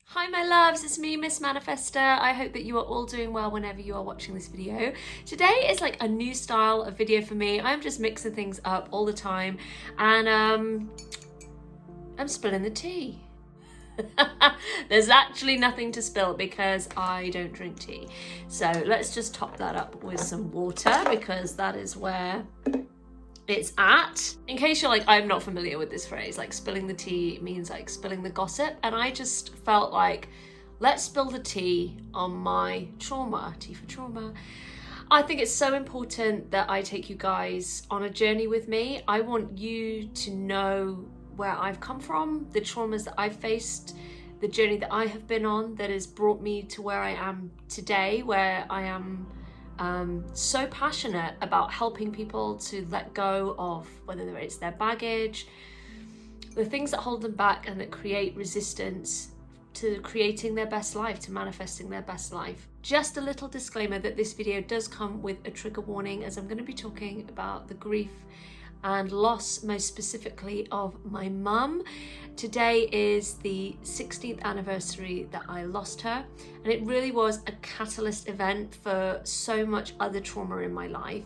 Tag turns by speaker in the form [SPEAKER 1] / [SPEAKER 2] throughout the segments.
[SPEAKER 1] Hi my loves, it's me, Miss Manifester. I hope that you are all doing well whenever you are watching this video. Today is like a new style of video for me. I'm just mixing things up all the time and I'm spilling the tea. There's actually nothing to spill because I don't drink tea. So let's just top that up with some water because that is where it's at. In case you're like, I'm not familiar with this phrase, like spilling the tea means like spilling the gossip, and I just felt like, let's spill the tea on my trauma, tea for trauma. I think it's so important that I take you guys on a journey with me. I want you to know where I've come from, the traumas that I've faced, the journey that I have been on that has brought me to where I am today, where I am so passionate about helping people to let go of whether it's their baggage, the things that hold them back and that create resistance to creating their best life, to manifesting their best life. Just a little disclaimer that this video does come with a trigger warning, as I'm going to be talking about the grief and loss, most specifically of my mum. Today is the 16th anniversary that I lost her, and it really was a catalyst event for so much other trauma in my life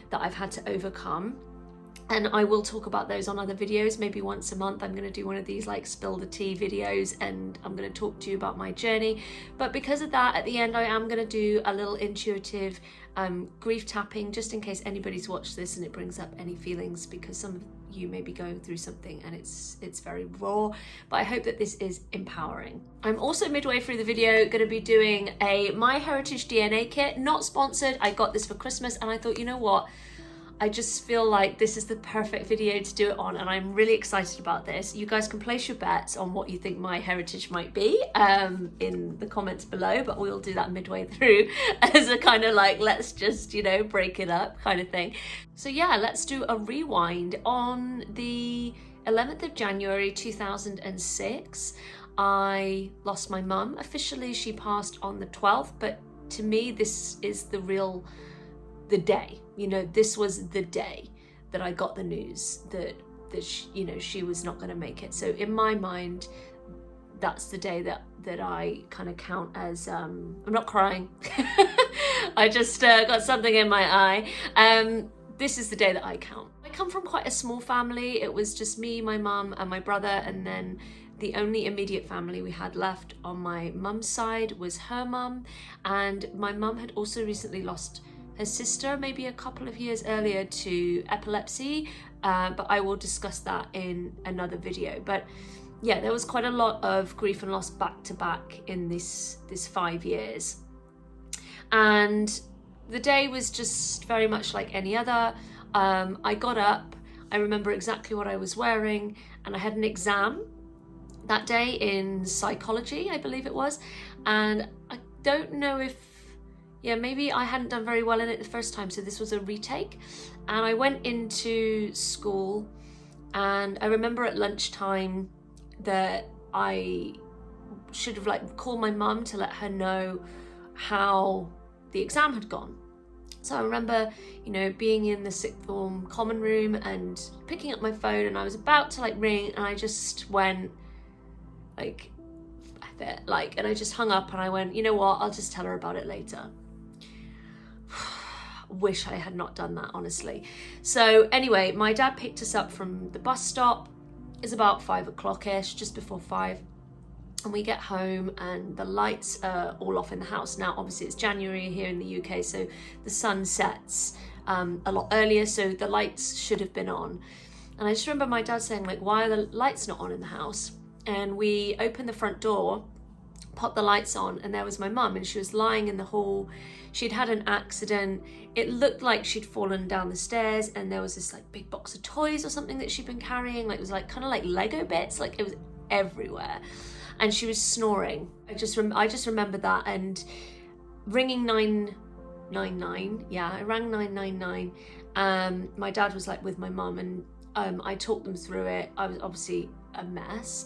[SPEAKER 1] that I've had to overcome. And I will talk about those on other videos. Maybe once a month I'm going to do one of these like spill the tea videos, and I'm going to talk to you about my journey. But because of that, at the end I am going to do a little intuitive grief tapping, just in case anybody's watched this and it brings up any feelings, because some of you may be going through something and it's very raw, but I hope that this is empowering. I'm also midway through the video going to be doing a My Heritage DNA kit, not sponsored. I got this for Christmas and I thought, you know what, I just feel like this is the perfect video to do it on, and I'm really excited about this. You guys can place your bets on what you think my heritage might be in the comments below, but we'll do that midway through as a kind of like, let's just, you know, break it up kind of thing. So yeah, let's do a rewind. On the 11th of January 2006, I lost my mum. Officially, she passed on the 12th, but to me, this is the day. You know, this was the day that I got the news that she, you know, she was not going to make it. So in my mind, that's the day that I kind of count as I'm not crying. I just got something in my eye. This is the day that I count. I come from quite a small family. It was just me, my mum and my brother, and then the only immediate family we had left on my mum's side was her mum, and my mum had also recently lost her sister maybe a couple of years earlier to epilepsy, but I will discuss that in another video. But yeah, there was quite a lot of grief and loss back to back in this 5 years, and the day was just very much like any other. I got up, I remember exactly what I was wearing, and I had an exam that day in psychology, I believe it was, and I don't know if, yeah, maybe I hadn't done very well in it the first time, so this was a retake. And I went into school, and I remember at lunchtime that I should have like called my mum to let her know how the exam had gone. So I remember, you know, being in the sixth form common room and picking up my phone, and I was about to like ring, and I just went like, F it, like, and I just hung up and I went, you know what, I'll just tell her about it later. Wish I had not done that, honestly. So anyway, my dad picked us up from the bus stop. It's about 5 o'clock-ish, just before 5. And we get home and the lights are all off in the house. Now, obviously it's January here in the UK, so the sun sets a lot earlier, so the lights should have been on. And I just remember my dad saying, like, why are the lights not on in the house? And we opened the front door, popped the lights on, and there was my mum, and she was lying in the hall. She'd had an accident. It looked like she'd fallen down the stairs, and there was this like big box of toys or something that she'd been carrying. Like, it was like kind of like Lego bits, like it was everywhere. And she was snoring. I just remember that, and ringing 999. Yeah, I rang 999. My dad was like with my mum, and I talked them through it. I was obviously a mess.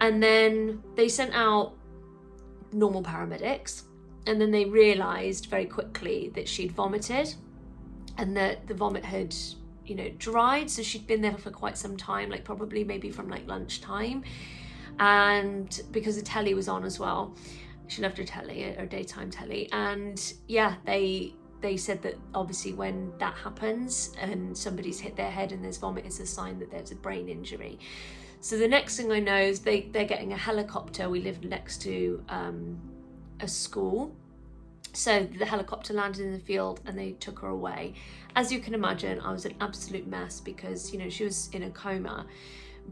[SPEAKER 1] And then they sent out normal paramedics, and then they realized very quickly that she'd vomited and that the vomit had, you know, dried. So she'd been there for quite some time, like probably maybe from like lunchtime. and because the telly was on as well. She loved her telly, her daytime telly, and yeah, they said that obviously when that happens and somebody's hit their head and there's vomit, it's a sign that there's a brain injury. So the next thing I know is they're getting a helicopter. We lived next to a school. So the helicopter landed in the field and they took her away. As you can imagine, I was an absolute mess because, you know, she was in a coma.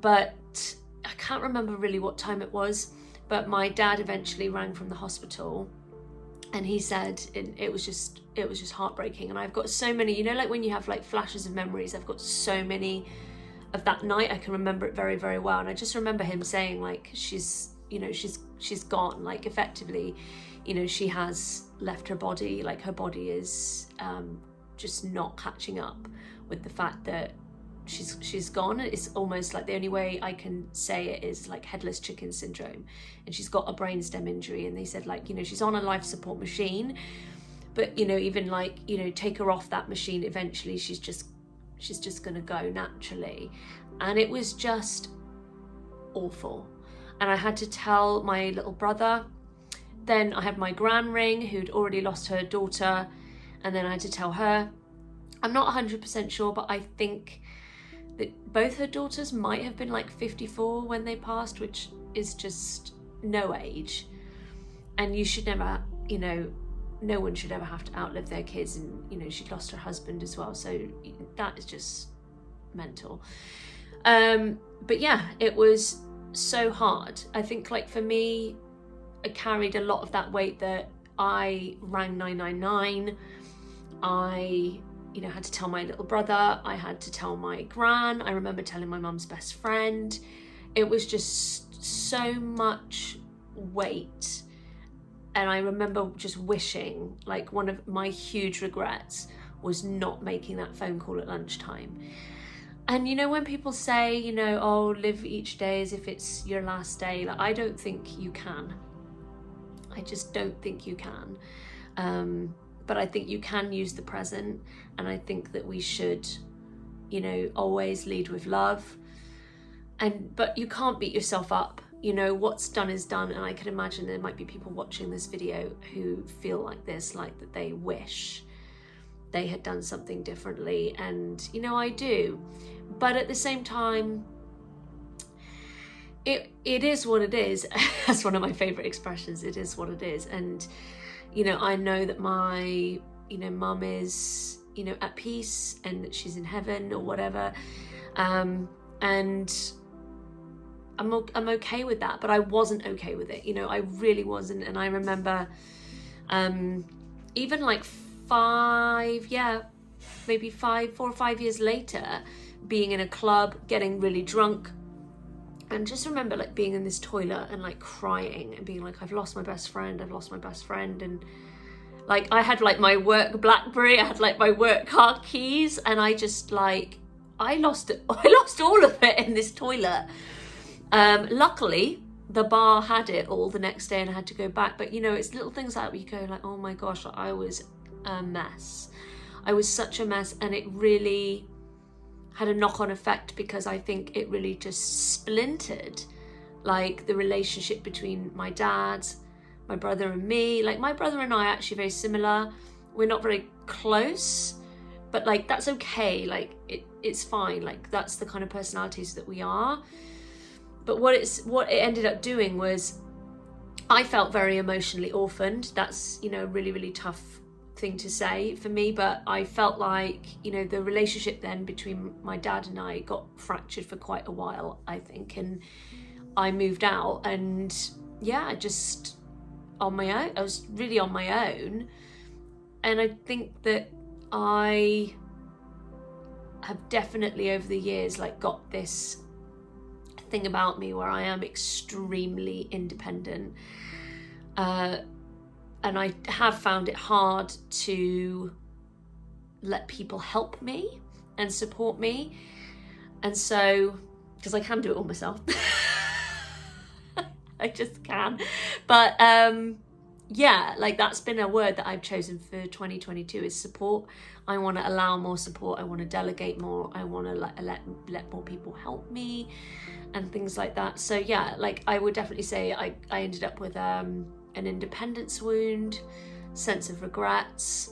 [SPEAKER 1] But I can't remember really what time it was, but my dad eventually rang from the hospital and he said it was just heartbreaking. And I've got so many, you know, like when you have like flashes of memories, I've got so many of that night. I can remember it very, very well. And I just remember him saying like, she's gone, like effectively, you know, she has left her body, like her body is just not catching up with the fact that she's gone. It's almost like the only way I can say it is like headless chicken syndrome, and she's got a brainstem injury. And they said like, you know, she's on a life support machine, but you know, even like, you know, take her off that machine, eventually she's just gonna go naturally. And it was just awful. And I had to tell my little brother. Then I had my gran ring, who'd already lost her daughter, and then I had to tell her. I'm not 100% sure, but I think that both her daughters might have been like 54 when they passed, which is just no age. And you should never, you know, no one should ever have to outlive their kids. And, you know, she'd lost her husband as well. So that is just mental. But yeah, it was so hard. I think like for me, I carried a lot of that weight that I rang 999. I, you know, had to tell my little brother. I had to tell my gran. I remember telling my mum's best friend. It was just so much weight. And I remember just wishing, like one of my huge regrets was not making that phone call at lunchtime. And you know, when people say, you know, oh, live each day as if it's your last day, like I don't think you can. I just don't think you can. But I think you can use the present. And I think that we should, you know, always lead with love. But you can't beat yourself up. You know, what's done is done. And I can imagine there might be people watching this video who feel like this, like that they wish they had done something differently. And, you know, I do. But at the same time, it is what it is. That's one of my favorite expressions. It is what it is. And, you know, I know that my, you know, mum is, you know, at peace and that she's in heaven or whatever. And I'm okay with that, but I wasn't okay with it. You know, I really wasn't. And I remember, even like 4 or 5 years later, being in a club, getting really drunk, and just remember like being in this toilet and like crying and being like, I've lost my best friend. And like, I had like my work BlackBerry, I had like my work car keys, and I just like, I lost it. I lost all of it in this toilet. Luckily, the bar had it all the next day and I had to go back. But you know, it's little things like that where you go like, oh my gosh, I was a mess. I was such a mess, and it really had a knock-on effect because I think it really just splintered like the relationship between my dad, my brother and me. Like my brother and I are actually very similar. We're not very close, but like that's okay. Like it's fine. Like that's the kind of personalities that we are. But what it ended up doing was I felt very emotionally orphaned. That's, you know, really, really tough thing to say for me, but I felt like, you know, the relationship then between my dad and I got fractured for quite a while, I think, and I moved out, and yeah, just on my own. I was really on my own, and I think that I have definitely over the years like got this thing about me where I am extremely independent, and I have found it hard to let people help me and support me. And so, because I can do it all myself, I just can. But yeah, like that's been a word that I've chosen for 2022 is support. I want to allow more support. I want to delegate more. I want to let more people help me. and things like that. So yeah, like I would definitely say I ended up with an independence wound, sense of regrets.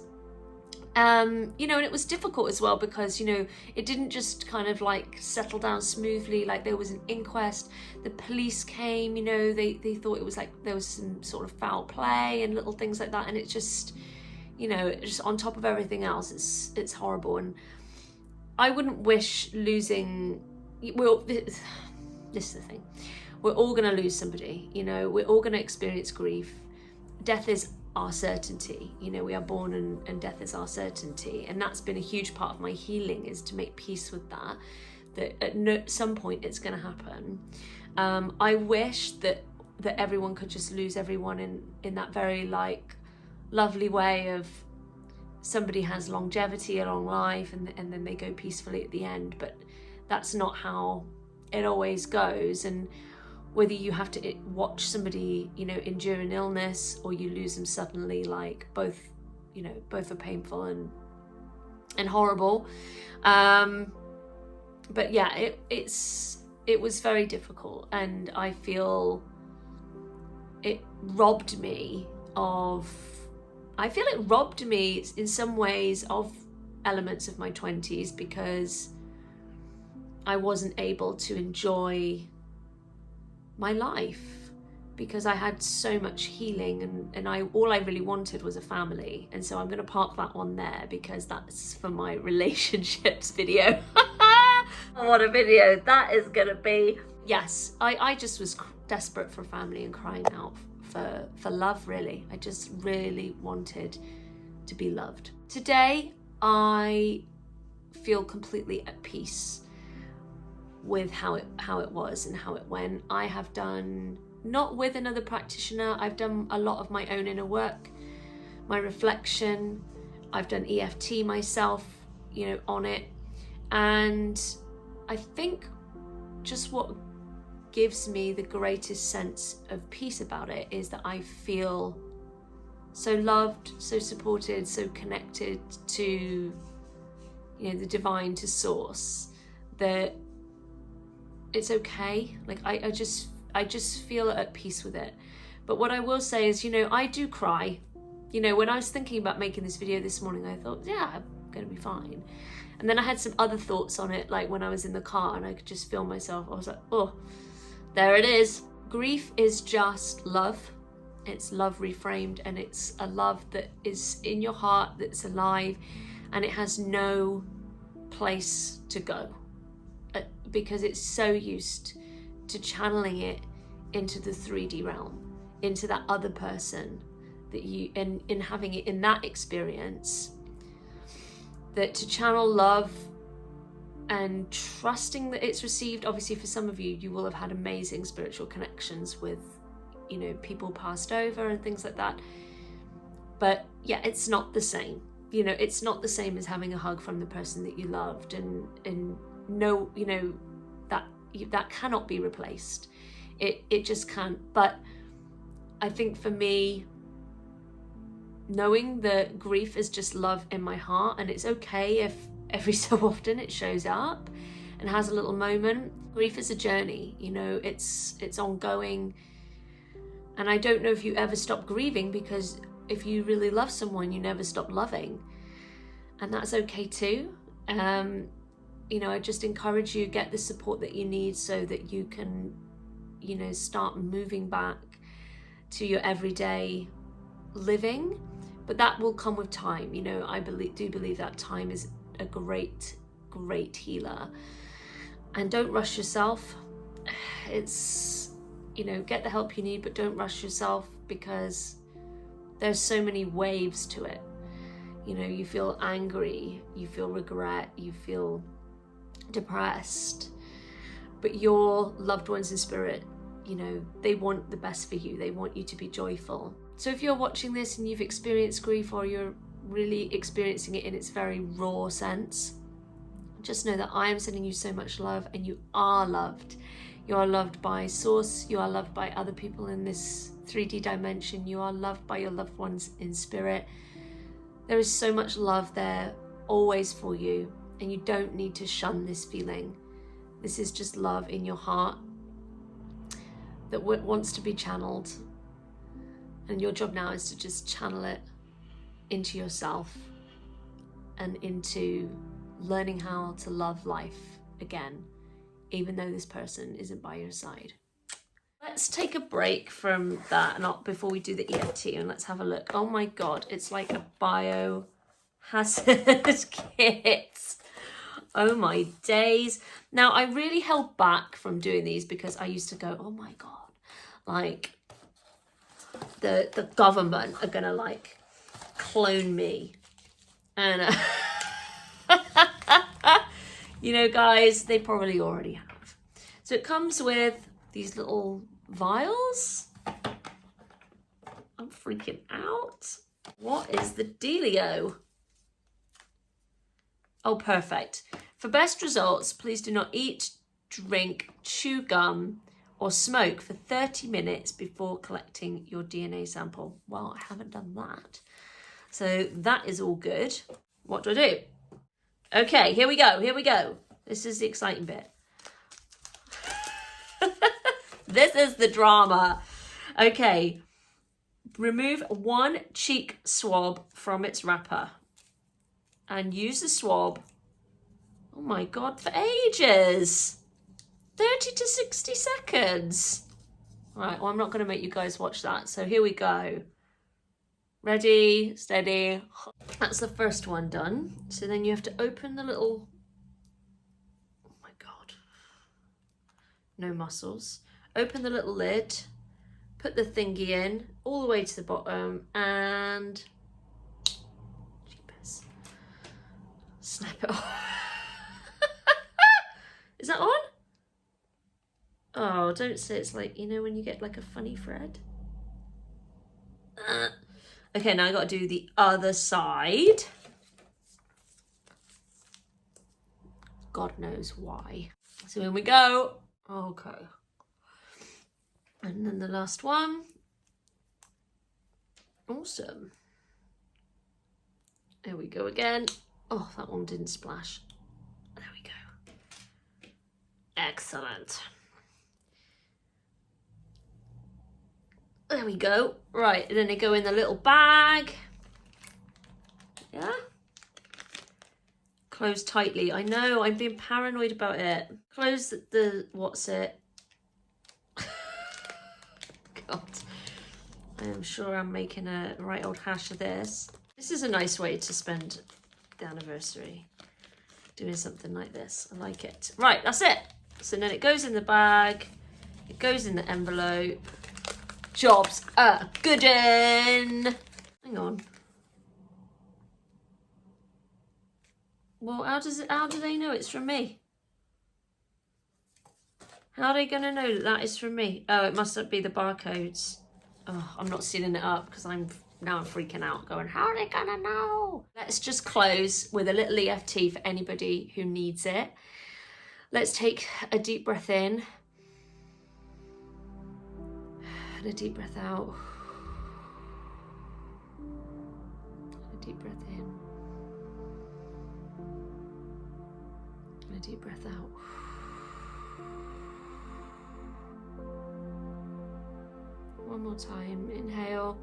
[SPEAKER 1] You know, and it was difficult as well because, you know, it didn't just kind of like settle down smoothly. Like there was an inquest, the police came, you know, they thought it was like there was some sort of foul play and little things like that, and it just, you know, just on top of everything else, it's horrible. And I wouldn't wish losing, well, this is the thing, we're all gonna lose somebody, you know, we're all gonna experience grief. Death is our certainty, you know, we are born and death is our certainty, and that's been a huge part of my healing, is to make peace with that at some point it's going to happen. I wish that everyone could just lose everyone in that very like lovely way of somebody has longevity, a long life, and then they go peacefully at the end, but that's not how it always goes. And whether you have to watch somebody, you know, endure an illness or you lose them suddenly, like both, you know, both are painful and horrible. But yeah, it was very difficult, and I feel it robbed me in some ways of elements of my 20s, because I wasn't able to enjoy my life, because I had so much healing, and all I really wanted was a family. And so I'm going to park that one there, because that's for my relationships video. What a video that is going to be. Yes, I just was desperate for family and crying out for love, really. I just really wanted to be loved. Today I feel completely at peace with how it was and how it went. I have done, not with another practitioner, I've done a lot of my own inner work, my reflection. I've done EFT myself, you know, on it. And I think just what gives me the greatest sense of peace about it is that I feel so loved, so supported, so connected to, you know, the divine, to source, that it's okay. Like I just feel at peace with it. But what I will say is, you know, I do cry. You know, when I was thinking about making this video this morning, I thought, yeah, I'm gonna be fine. And then I had some other thoughts on it, like when I was in the car and I could just feel myself, I was like, oh, there it is. Grief is just love. It's love reframed, and it's a love that is in your heart, that's alive, and it has no place to go. Because it's so used to channeling it into the 3D realm, into that other person that you, and in having it in that experience, that to channel love and trusting that it's received. Obviously for some of you, you will have had amazing spiritual connections with, you know, people passed over and things like that. But yeah, it's not the same. You know, it's not the same as having a hug from the person that you loved, and no, you know, that cannot be replaced. It just can't. But I think for me, knowing that grief is just love in my heart, and it's okay if every so often it shows up and has a little moment. Grief is a journey, you know, it's ongoing. And I don't know if you ever stop grieving, because if you really love someone, you never stop loving, and that's okay too. You know, I just encourage you, get the support that you need so that you can, you know, start moving back to your everyday living. But that will come with time. You know, I do believe that time is a great healer. And don't rush yourself. It's, you know, get the help you need, but don't rush yourself, because there's so many waves to it. You know, you feel angry, you feel regret, you feel depressed, but your loved ones in spirit, you know, they want the best for you. They want you to be joyful. So if you're watching this and you've experienced grief, or you're really experiencing it in its very raw sense, just know that I am sending you so much love, and you are loved. You are loved by Source. You are loved by other people in this 3D dimension. You are loved by your loved ones in spirit. There is so much love there always for you, and you don't need to shun this feeling. This is just love in your heart that wants to be channeled. And your job now is to just channel it into yourself and into learning how to love life again, even though this person isn't by your side. Let's take a break from that before we do the EFT, and let's have a look. Oh my God, it's like a biohazard kit. Oh my days. Now, I really held back from doing these because I used to go, oh my God, like the government are gonna like clone me. And you know, guys, they probably already have. So it comes with these little vials. I'm freaking out. What is the dealio? Oh, perfect. For best results, please do not eat, drink, chew gum, or smoke for 30 minutes before collecting your DNA sample. Well, I haven't done that. So that is all good. What do I do? Okay, here we go. Here we go. This is the exciting bit. This is the drama. Okay. Remove one cheek swab from its wrapper and use the swab, oh my God, for ages. 30 to 60 seconds. All right, well, I'm not going to make you guys watch that. So here we go. Ready, steady. That's the first one done. So then you have to open the little, oh my God, no muscles. Open the little lid, put the thingy in all the way to the bottom and jeepers, snap it off. Is that on? Oh, don't say it's like, you know, when you get like a funny thread. Okay, now I got to do the other side. God knows why. So here we go. Okay. And then the last one. Awesome. There we go again. Oh, that one didn't splash. There we go. Excellent. There we go. Right, and then they go in the little bag. Yeah. Close tightly. I know, I'm being paranoid about it. Close the what's it? God. I am sure I'm making a right old hash of this. This is a nice way to spend the anniversary. Doing something like this. I like it. Right, that's it. So then it goes in the bag. It goes in the envelope. Job's a goodin'. Hang on. Well, how do they know it's from me? How are they gonna know that that is from me? Oh, it must be the barcodes. Oh, I'm not sealing it up because I'm freaking out going, how are they gonna know? Let's just close with a little EFT for anybody who needs it. Let's take a deep breath in. And a deep breath out. And a deep breath in. And a deep breath out. One more time. Inhale.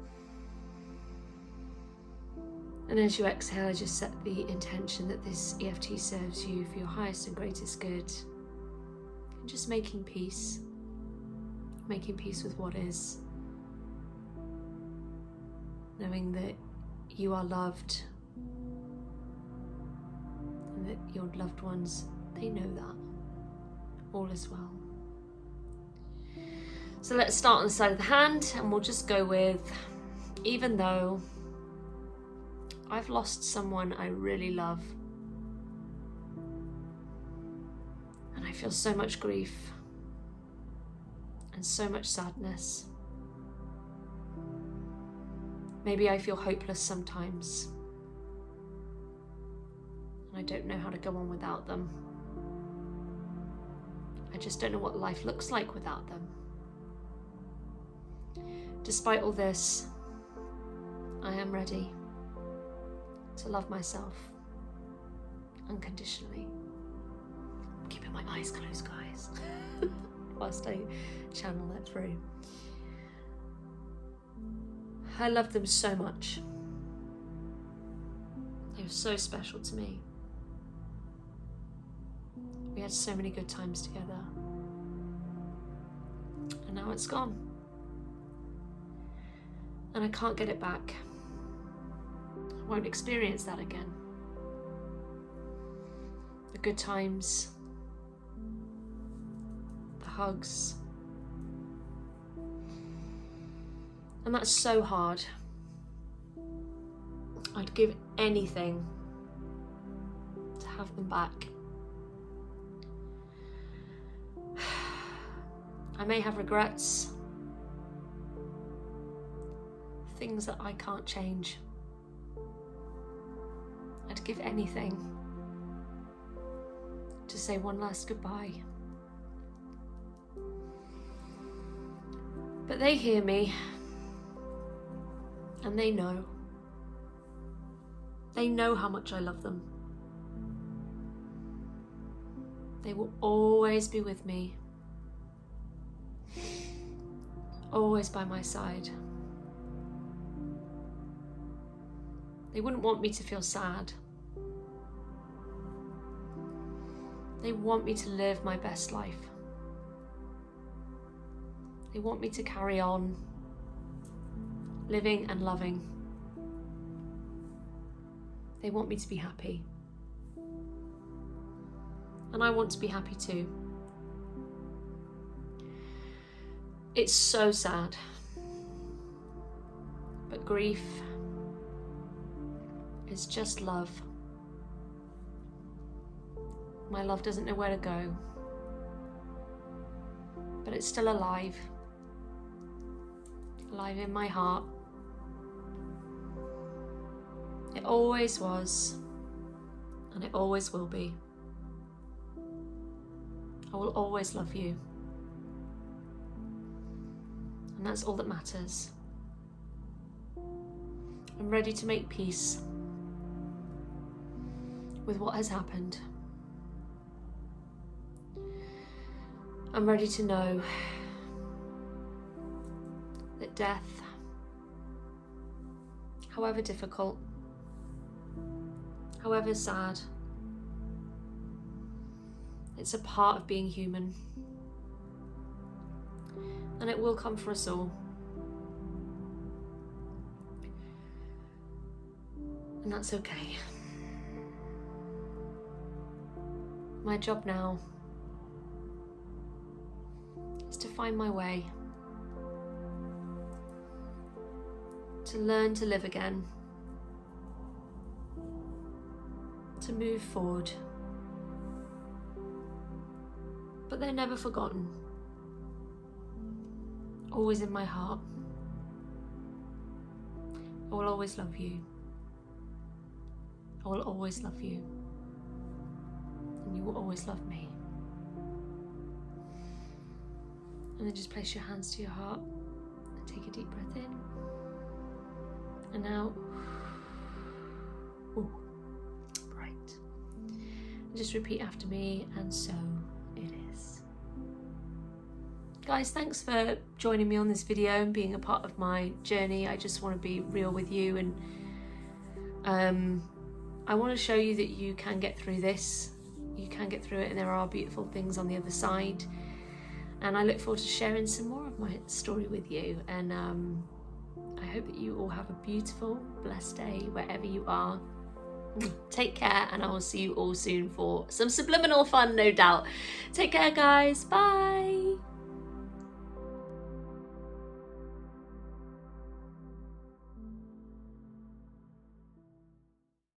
[SPEAKER 1] And as you exhale, just set the intention that this EFT serves you for your highest and greatest good. And just making peace. Making peace with what is. Knowing that you are loved. And that your loved ones, they know that. All is well. So let's start on the side of the hand, and we'll just go with, even though I've lost someone I really love, and I feel so much grief and so much sadness. Maybe I feel hopeless sometimes, and I don't know how to go on without them. I just don't know what life looks like without them. Despite all this, I am ready to love myself unconditionally. I'm keeping my eyes closed, guys, whilst I channel that through. I love them so much. They were so special to me. We had so many good times together. And now it's gone. And I can't get it back. I won't experience that again. The good times, the hugs. And that's so hard. I'd give anything to have them back. I may have regrets, things that I can't change. I'd give anything to say one last goodbye. But they hear me, and they know. They know how much I love them. They will always be with me. Always by my side. They wouldn't want me to feel sad. They want me to live my best life. They want me to carry on living and loving. They want me to be happy. And I want to be happy too. It's so sad, but grief is just love. My love doesn't know where to go, but it's still alive, alive in my heart. It always was, and it always will be. I will always love you. And that's all that matters. I'm ready to make peace with what has happened. I'm ready to know that death, however difficult, however sad, it's a part of being human. And it will come for us all. And that's okay. My job now is to find my way, to learn to live again, to move forward. But they're never forgotten. Always in my heart. I will always love you. I will always love you. And you will always love me. And then just place your hands to your heart and take a deep breath in and out. Ooh, right. And just repeat after me, and so it is. Guys, thanks for joining me on this video and being a part of my journey. I just want to be real with you, and I want to show you that you can get through this. You can get through it, and there are beautiful things on the other side. And I look forward to sharing some more of my story with you. And I hope that you all have a beautiful, blessed day wherever you are. Take care, and I will see you all soon for some subliminal fun, no doubt. Take care, guys. Bye.